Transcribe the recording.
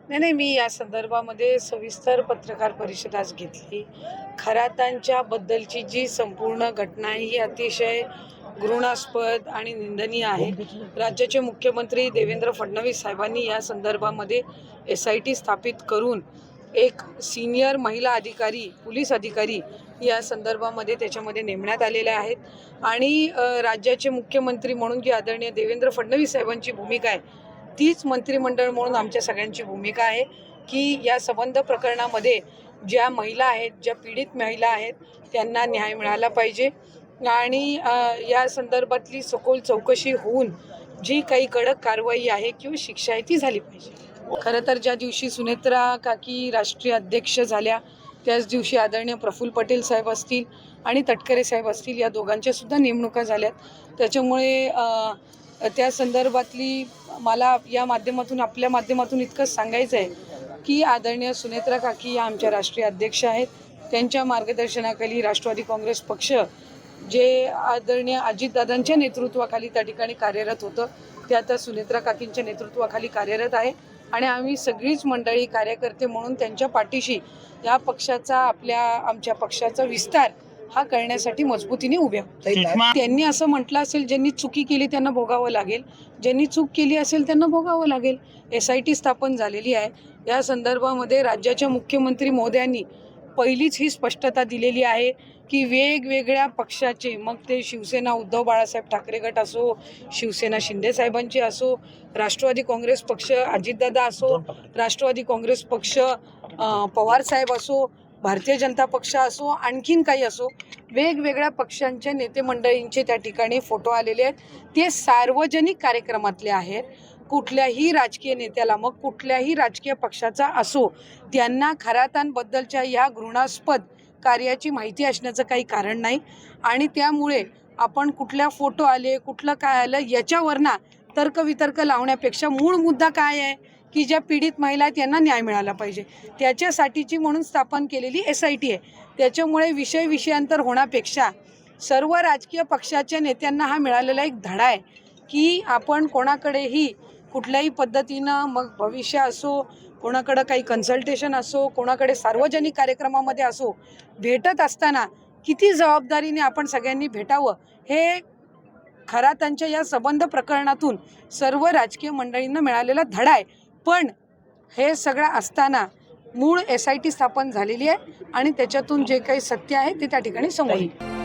नाही, मी या संदर्भामध्ये सविस्तर पत्रकार परिषद आज घेतली. खरातांच्या बद्दलची जी संपूर्ण घटना आहे ही अतिशय घृणास्पद आणि निंदनीय आहे. राज्याचे मुख्यमंत्री देवेंद्र फडणवीस साहेबांनी या संदर्भामध्ये SIT स्थापित करून एक सीनियर महिला अधिकारी, पोलीस अधिकारी या संदर्भामध्ये त्याच्यामध्ये नेमण्यात आलेले आहेत आणि राज्याचे मुख्यमंत्री म्हणून जी आदरणीय देवेंद्र फडणवीस साहेबांची भूमिका आहे तीच मंत्रिमंडळ म्हणून आमच्या सगळ्यांची भूमिका आहे की या संबंध प्रकरणामध्ये ज्या महिला आहेत, ज्या पीडित महिला आहेत त्यांना न्याय मिळाला पाहिजे आणि या संदर्भातली सखोल चौकशी होऊन जी काही कडक कारवाई आहे किंवा शिक्षा आहे ती झाली पाहिजे. खरं तर ज्या दिवशी सुनेत्रा काकी राष्ट्रीय अध्यक्ष झाल्या त्याच दिवशी आदरणीय प्रफुल्ल पटेल साहेब असतील आणि तटकरे साहेब असतील या दोघांच्यासुद्धा नेमणुका झाल्यात. त्याच्यामुळे त्या संदर्भातली मला या माध्यमातून आपल्या माध्यमातून इतकंच सांगायचं आहे की आदरणीय सुनेत्रा काकी या आमच्या राष्ट्रीय अध्यक्ष आहेत. त्यांच्या मार्गदर्शनाखाली राष्ट्रवादी काँग्रेस पक्ष जे आदरणीय अजितदादांच्या नेतृत्वाखाली त्या ठिकाणी कार्यरत होतं ते आता सुनेत्रा काकींच्या नेतृत्वाखाली कार्यरत आहे आणि आम्ही सगळीच मंडळी कार्यकर्ते म्हणून त्यांच्या पाठीशी या पक्षाचा आमच्या पक्षाचा विस्तार हा करण्यासाठी मजबूतीने उभे आहोत. त्यांनी असं म्हटलं असेल ज्यांनी चुकी केली त्यांना भोगावं लागेल, ज्यांनी चूक केली असेल त्यांना भोगावं लागेल. SIT स्थापन झालेली आहे. या संदर्भामध्ये राज्याच्या मुख्यमंत्री महोदयांनी पहिलीच ही स्पष्टता दिलेली आहे की वेगवेगळ्या पक्षाचे, मग ते शिवसेना उद्धव बाळासाहेब ठाकरे गट असो, शिवसेना शिंदे साहेबांची असो, राष्ट्रवादी काँग्रेस पक्ष अजितदादा असो, राष्ट्रवादी काँग्रेस पक्ष पवार साहेब असो, भारतीय जनता पक्ष असो, आणखीन काही असो, वेगवेगळ्या पक्षांच्या नेते मंडळींचे त्या ठिकाणी फोटो आलेले आहेत. ते सार्वजनिक कार्यक्रमातले आहेत. कुठल्याही राजकीय नेत्याला, मग कुठल्याही राजकीय पक्षाचा असो, त्यांना खरातांबद्दलच्या ह्या घृणास्पद कार्याची माहिती असण्याचं काही कारण नाही आणि त्यामुळे आपण कुठल्या फोटो आले, कुठलं काय आलं याच्यावरनं तर्कवितर्क लावण्यापेक्षा मूळ मुद्दा काय आहे की ज्या पीडित महिला आहेत त्यांना न्याय मिळाला पाहिजे, त्याच्यासाठीची म्हणून स्थापन केलेली SIT आहे. त्याच्यामुळे विषयांतर होण्यापेक्षा सर्व राजकीय पक्षाच्या नेत्यांना हा मिळालेला एक धडा आहे की आपण कोणाकडेही कुठल्याही पद्धतीनं, मग भविष्य असो, कोणाकडं काही कन्सल्टेशन असो, कोणाकडे सार्वजनिक कार्यक्रमामध्ये असो, भेटत असताना किती जबाबदारीने आपण सगळ्यांनी भेटावं हे खरातांच्या या संबंध प्रकरणातून सर्व राजकीय मंडळींना मिळालेला धडा आहे. पण हे सगळं असताना मूळ SIT स्थापन झालेली आहे आणि त्याच्यातून जे काही सत्य आहे ते त्या ठिकाणी समोर येईल.